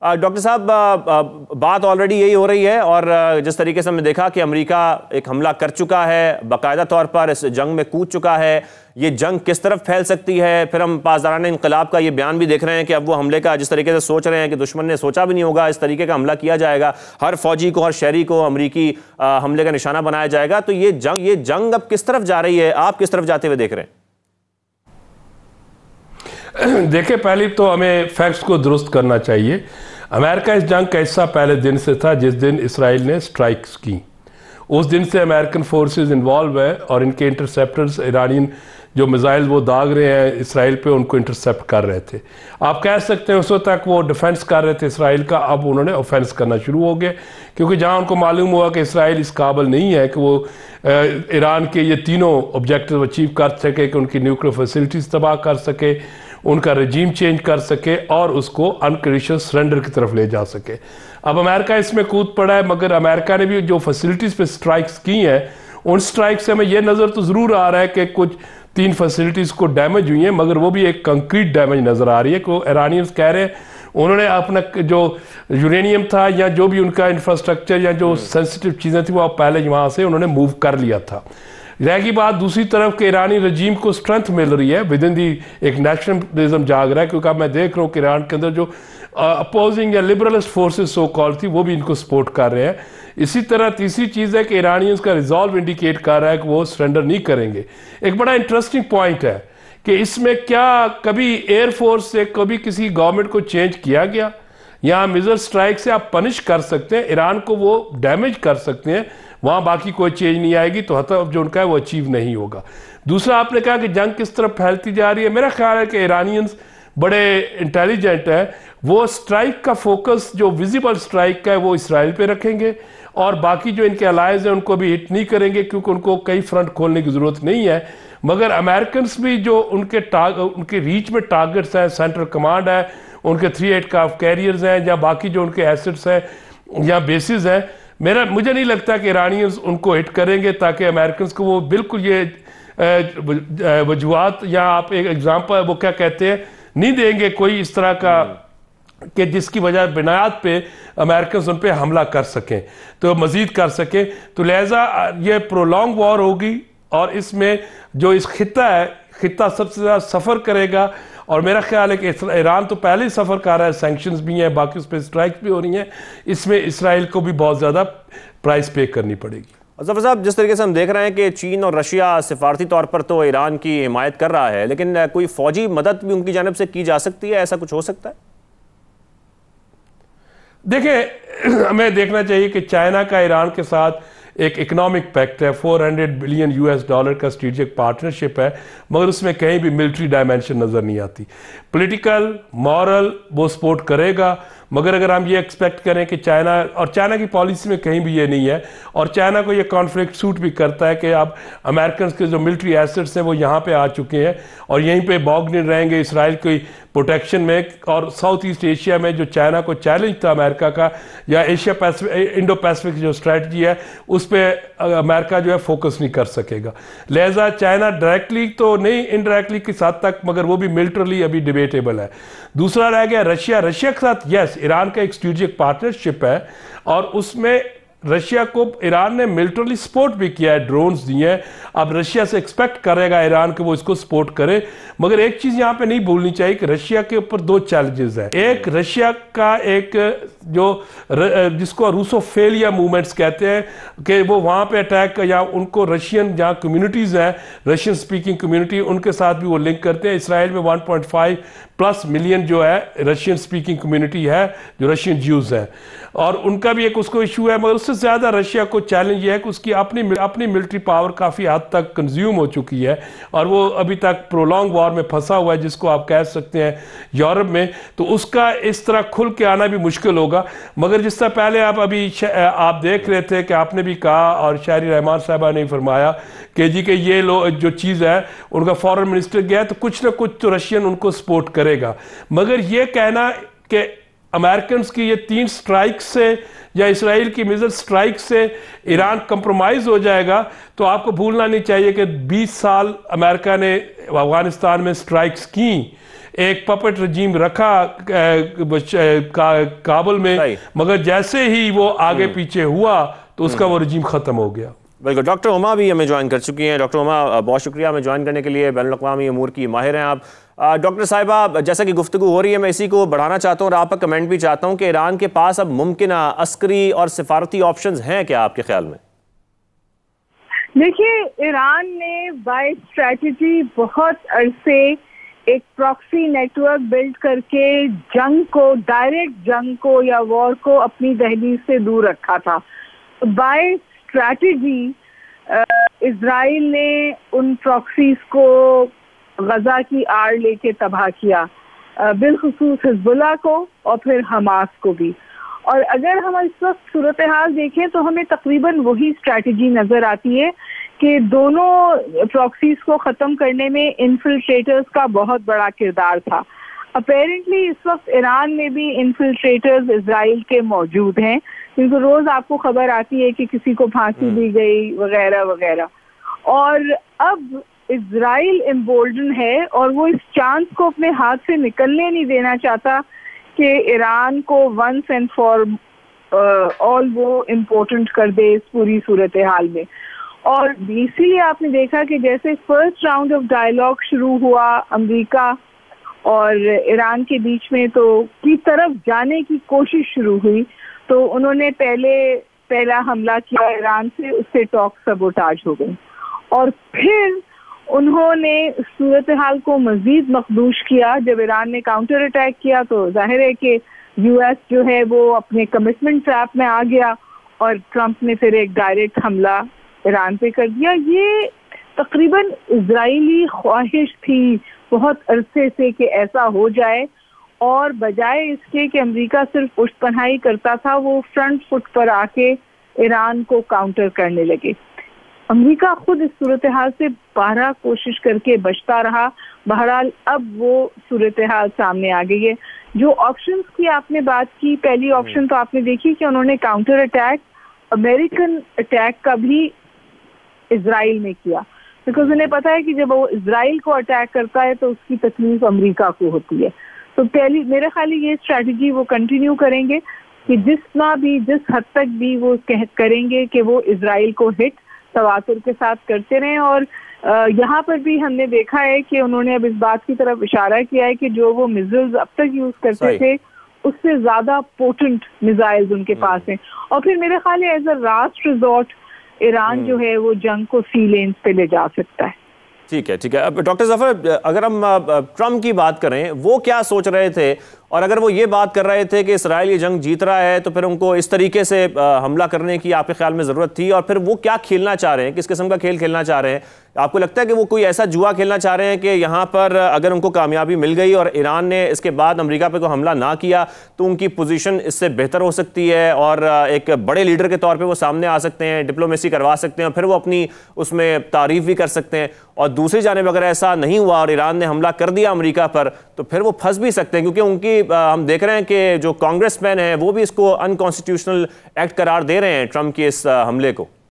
Doctor صاحب بات already یہی ہو رہی ہے اور جس طریقے سے ہم نے دیکھا کہ امریکہ ایک حملہ کر چکا ہے، باقاعدہ طور پر اس جنگ میں کود چکا ہے، یہ جنگ کس طرف پھیل سکتی ہے؟ پھر ہم پاسداران انقلاب کا یہ بیان بھی دیکھ رہے ہیں کہ اب وہ حملے کا جس طریقے سے سوچ رہے ہیں کہ دشمن نے سوچا بھی نہیں ہوگا اس طریقے کا حملہ کیا جائے گا، ہر فوجی کو، ہر شہری کو امریکی حملے کا نشانہ بنایا جائے گا۔ تو یہ جنگ اب کس طرف جا رہی ہے؟ آپ کس طرف جاتے ہوئے دیکھ رہے ہیں؟ دیکھیں، پہلی تو ہمیں فیکٹس کو درست کرنا چاہیے۔ امریکہ اس جنگ کا حصہ پہلے دن سے تھا جس دن اسرائیل نے سٹرائکس کی، اس دن سے امریکن فورسز انوالو ہے اور ان کے انٹرسیپٹرز ایرانین جو میزائل وہ داغ رہے ہیں اسرائیل پہ، ان کو انٹرسیپٹ کر رہے تھے۔ آپ کہہ سکتے ہیں اس وقت تک وہ ڈیفنس کر رہے تھے اسرائیل کا، اب انہوں نے اوفینس کرنا شروع ہو گئے، کیونکہ جہاں ان کو معلوم ہوا کہ اسرائیل اس قابل نہیں ہے کہ وہ ایران کے یہ تینوں آبجیکٹیو اچیو کر سکے، کہ ان کی نیوکلیئر فیسلٹیز تباہ کر سکے، ان کا رجیم چینج کر سکے اور اس کو انکنڈیشنل سرنڈر کی طرف لے جا سکے۔ اب امریکہ اس میں کود پڑا ہے، مگر امریکہ نے بھی جو فیسلٹیز پہ سٹرائکس کی ہیں، ان سٹرائکس سے ہمیں یہ نظر تو ضرور آ رہا ہے کہ کچھ 3 فیسلٹیز کو ڈیمیج ہوئی ہیں، مگر وہ بھی ایک کنکریٹ ڈیمیج نظر آ رہی ہے کہ ایرانیز کہہ رہے ہیں انہوں نے اپنا جو یورینیم تھا یا جو بھی ان کا انفراسٹرکچر یا جو سینسٹیو چیزیں تھیں وہ پہلے وہاں سے انہوں نے موو کر لیا تھا۔ رہ گی بات دوسری طرف کہ ایرانی رجیم کو سٹرنتھ مل رہی ہے، ودن دی ایک نیشنلزم جاگ رہا ہے، کیونکہ اب میں دیکھ رہا ہوں کہ ایران کے اندر جو اپوزنگ یا لبرلسٹ فورسز سو کال تھی وہ بھی ان کو سپورٹ کر رہے ہیں۔ اسی طرح تیسری چیز ہے کہ ایرانیز کا ریزالو انڈیکیٹ کر رہا ہے کہ وہ سرنڈر نہیں کریں گے۔ ایک بڑا انٹرسٹنگ پوائنٹ ہے کہ اس میں کیا کبھی ایئر فورس سے کبھی کسی گورنمنٹ کو چینج کیا گیا؟ یہاں میزر سٹرائک سے آپ پنش کر سکتے ہیں، ایران کو وہ ڈیمیج کر سکتے ہیں، وہاں باقی کوئی چینج نہیں آئے گی، تو ہدف جو ان کا ہے وہ اچیو نہیں ہوگا۔ دوسرا آپ نے کہا کہ جنگ کس طرف پھیلتی جا رہی ہے، میرا خیال ہے کہ ایرانینز بڑے انٹیلیجنٹ ہیں، وہ سٹرائک کا فوکس جو ویزیبل سٹرائک کا ہے وہ اسرائیل پہ رکھیں گے، اور باقی جو ان کے الائز ہیں ان کو بھی ہٹ نہیں کریں گے، کیونکہ ان کو کئی فرنٹ کھولنے کی ضرورت نہیں ہے۔ مگر امریکنز بھی جو ان کے ریچ میں ٹارگٹس ہیں، سینٹرل کمانڈ ہے، ان کے 3 ایئرکرافٹ کیریئرز ہیں، یا باقی جو ان کے ایسٹس ہیں یا بیسز ہیں، مجھے نہیں لگتا کہ ایرانیز ان کو ہٹ کریں گے، تاکہ امریکنز کو وہ بالکل یہ وجوہات یا آپ ایک ایگزامپل وہ کیا کہتے ہیں نہیں دیں گے کوئی اس طرح کا کہ جس کی وجہ بنیاد پہ امریکنز ان پہ حملہ کر سکیں، تو مزید کر سکیں۔ تو لہٰذا یہ پرولونگ وار ہوگی، اور اس میں جو اس خطہ سب سے زیادہ سفر کرے گا، اور میرا خیال ہے کہ ایران تو پہلے ہی سفر کر رہا ہے، سینکشنز بھی ہیں، باقی اس پہ سٹرائکس بھی ہو رہی ہیں، اس میں اسرائیل کو بھی بہت زیادہ پرائز پے کرنی پڑے گی۔ ظفر صاحب، جس طریقے سے ہم دیکھ رہے ہیں کہ چین اور رشیا سفارتی طور پر تو ایران کی حمایت کر رہا ہے، لیکن کوئی فوجی مدد بھی ان کی جانب سے کی جا سکتی ہے؟ ایسا کچھ ہو سکتا ہے؟ دیکھیں، ہمیں دیکھنا چاہیے کہ چائنا کا ایران کے ساتھ ایک اکنامک پیکٹ ہے، $400 بلین کا اسٹریٹجک پارٹنرشپ ہے، مگر اس میں کہیں بھی ملٹری ڈائمینشن نظر نہیں آتی۔ پولیٹیکل، مورل وہ سپورٹ کرے گا، مگر اگر ہم یہ ایکسپیکٹ کریں کہ چائنا کی پالیسی میں کہیں بھی یہ نہیں ہے، اور چائنا کو یہ کانفلکٹ سوٹ بھی کرتا ہے کہ اب امریکنز کے جو ملٹری ایسٹس ہیں وہ یہاں پہ آ چکے ہیں اور یہیں پہ باغنڈ رہیں گے اسرائیل کی پروٹیکشن میں، اور ساؤتھ ایسٹ ایشیا میں جو چائنا کو چیلنج تھا امریکہ کا، یا ایشیا انڈو پیسفک جو اسٹریٹجی ہے اس پہ امریکہ جو ہے فوکس نہیں کر سکے گا۔ لہٰذا چائنا ڈائریکٹلی تو نہیں، انڈائریکٹلی کس حد تک، مگر وہ بھی ملٹرلی ابھی ڈیبیٹیبل ہے۔ دوسرا رہ گیا رشیا کے ساتھ یس ایران کا ایک اسٹریٹجک پارٹنرشپ ہے، اور اس میں رشیا کو ایران نے ملٹرلی سپورٹ بھی کیا ہے، ڈرونز دیے ہیں۔ اب رشیا سے ایکسپیکٹ کرے گا ایران کہ وہ اس کو سپورٹ کرے، مگر ایک چیز یہاں پہ نہیں بھولنی چاہیے کہ رشیا کے اوپر 2 چیلنجز ہیں۔ ایک رشیا کا ایک جو جس کو روسوفیلیا موومنٹس کہتے ہیں کہ وہ وہاں پہ اٹیک، یا ان کو رشین جہاں کمیونٹیز ہیں، رشین سپیکنگ کمیونٹی، ان کے ساتھ بھی وہ لنک کرتے ہیں۔ اسرائیل میں 1.5+ ملین جو ہے رشین سپیکنگ کمیونٹی ہے، جو رشین جیوز ہیں، اور ان کا بھی ایک اس کو ایشو ہے، مگر اس سے زیادہ رشیا کو چیلنج یہ ہے کہ اس کی اپنی ملٹری پاور کافی حد تک کنزیوم ہو چکی ہے، اور وہ ابھی تک پرولونگ وار میں پھنسا ہوا ہے، جس کو آپ کہہ سکتے ہیں یورپ میں، تو اس کا اس طرح کھل کے آنا بھی مشکل ہوگا۔ مگر جس طرح پہلے آپ دیکھ رہے تھے کہ آپ نے بھی کہا، اور شاہری رحمان صاحبہ نے فرمایا کہ جی کہ یہ جو چیز ہے ان کا فورن منسٹر گیا ہے تو کچھ نہ کچھ تو رشین ان کو سپورٹ کرے گا، مگر یہ کہنا کہ امریکنز کی یہ 3 سٹرائک سے یا اسرائیل کی میزر سٹرائک سے ایران کمپرومائز ہو جائے گا، تو آپ کو بھولنا نہیں چاہیے کہ 20 سال امریکہ نے افغانستان میں سٹرائکس کی، ایک پپٹ رجیم رکھا کابل میں، مگر جیسے ہی وہ آگے پیچھے ہوا تو اس کا وہ رجیم ختم ہو گیا۔ بالکل، ڈاکٹر ہما بھی ہمیں جوائن کر چکی ہیں۔ ڈاکٹر ہما، بہت شکریہ ہمیں جوائن کرنے کے لیے، بین الاقوامی امور کی ماہر ہیں آپ۔ ڈاکٹر صاحبہ، جیسا کہ گفتگو ہو رہی ہے، میں اسی کو بڑھانا چاہتا ہوں اور آپ کا کمنٹ بھی چاہتا ہوں کہ ایران کے پاس اب ممکنہ عسکری اور سفارتی آپشنز ہیں کیا آپ کے خیال میں؟ دیکھیے، ایران نے بائی اسٹریٹجی بہت عرصے ایک پراکسی نیٹ ورک بلڈ کر کے جنگ کو، ڈائریکٹ جنگ کو یا وار کو اپنی دہلیز سے دور رکھا تھا۔ بائی اسٹریٹجی اسرائیل نے ان پراکسیز کو غزہ کی آڑ لے کے تباہ کیا، بالخصوص حزب اللہ کو اور پھر حماس کو بھی۔ اور اگر ہم اس وقت صورتحال دیکھیں تو ہمیں تقریباً وہی اسٹریٹجی نظر آتی ہے کہ دونوں پراکسیز کو ختم کرنے میں انفلٹریٹرز کا بہت بڑا کردار تھا۔ اپیرنٹلی اس وقت ایران میں بھی انفلٹریٹرز اسرائیل کے موجود ہیں، کیونکہ روز آپ کو خبر آتی ہے کہ کسی کو پھانسی دی گئی وغیرہ وغیرہ۔ اور اب اسرائیل امبولڈن ہے اور وہ اس چانس کو اپنے ہاتھ سے نکلنے نہیں دینا چاہتا کہ ایران کو ونس اینڈ فار آل وہ امپورٹنٹ کر دے اس پوری صورتحال میں۔ اور اسی لیے آپ نے دیکھا کہ جیسے فرسٹ راؤنڈ آف ڈائیلاگ شروع ہوا امریکہ اور ایران کے بیچ میں، تو کی طرف جانے کی کوشش شروع ہوئی، تو انہوں نے پہلا حملہ کیا ایران سے، اس سے ٹاک سبوٹاج ہو گئی، اور پھر انہوں نے صورتحال کو مزید مخدوش کیا۔ جب ایران نے کاؤنٹر اٹیک کیا تو ظاہر ہے کہ یو ایس جو ہے وہ اپنے کمٹمنٹ ٹریپ میں آ گیا، اور ٹرمپ نے پھر ایک ڈائریکٹ حملہ ایران پہ کر دیا۔ یہ تقریباً اسرائیلی خواہش تھی بہت عرصے سے کہ ایسا ہو جائے، اور بجائے اس کے کہ امریکہ صرف پشت پناہی کرتا تھا، وہ فرنٹ فٹ پر آ کے ایران کو کاؤنٹر کرنے لگے۔ امریکہ خود اس صورتحال سے بارہا کوشش کر کے بچتا رہا۔ بہرحال اب وہ صورتحال سامنے آ گئی ہے۔ جو آپشنز کی آپ نے بات کی، پہلی آپشن تو آپ نے دیکھی کہ انہوں نے کاؤنٹر اٹیک، امریکن اٹیک کا بھی اسرائیل نے کیا، بیکاز انہیں پتا ہے کہ جب وہ اسرائیل کو اٹیک کرتا ہے تو اس کی تکلیف امریکہ کو ہوتی ہے۔ تو پہلی میرے خیال یہ اسٹریٹجی وہ کنٹینیو کریں گے کہ جس حد تک بھی وہ کریں گے کہ وہ اسرائیل کو ہٹ تواتر کے ساتھ کرتے رہیں۔ اور یہاں پر بھی ہم نے دیکھا ہے کہ انہوں نے اب اس بات کی طرف اشارہ کیا ہے کہ جو وہ میزائلز اب تک یوز کرتے تھے اس سے زیادہ پوٹنٹ میزائلز ان کے پاس ہیں، اور پھر میرے خیال ہے as a last resort Iran جو ہے وہ جنگ کو سی لینز پہ لے جا سکتا ہے۔ ٹھیک ہے ٹھیک ہے۔ اب ڈاکٹر ظفر، اگر ہم ٹرمپ کی بات کریں، وہ کیا سوچ رہے تھے، اور اگر وہ یہ بات کر رہے تھے کہ اسرائیل یہ جنگ جیت رہا ہے تو پھر ان کو اس طریقے سے حملہ کرنے کی آپ کے خیال میں ضرورت تھی، اور پھر وہ کیا کھیلنا چاہ رہے ہیں، کس قسم کا کھیل کھیلنا چاہ رہے ہیں؟ آپ کو لگتا ہے کہ وہ کوئی ایسا جوا کھیلنا چاہ رہے ہیں کہ یہاں پر اگر ان کو کامیابی مل گئی اور ایران نے اس کے بعد امریکہ پہ کوئی حملہ نہ کیا تو ان کی پوزیشن اس سے بہتر ہو سکتی ہے، اور ایک بڑے لیڈر کے طور پہ وہ سامنے آ سکتے ہیں، ڈپلومیسی کروا سکتے ہیں، اور پھر وہ اپنی اس میں تعریف بھی کر سکتے ہیں؟ اور دوسری جانب اگر ایسا نہیں ہوا اور ایران نے حملہ کر دیا امریکہ پر تو پھر وہ پھنس بھی سکتے ہیں، کیونکہ ان کی ہم دیکھ رہے ہیں کہ جو کانگریس مین ہیں وہ بھی اس کو ان کانسٹیٹیوشنل ایکٹ قرار دے رہے ہیں ٹرمپ کی اس حملے کو۔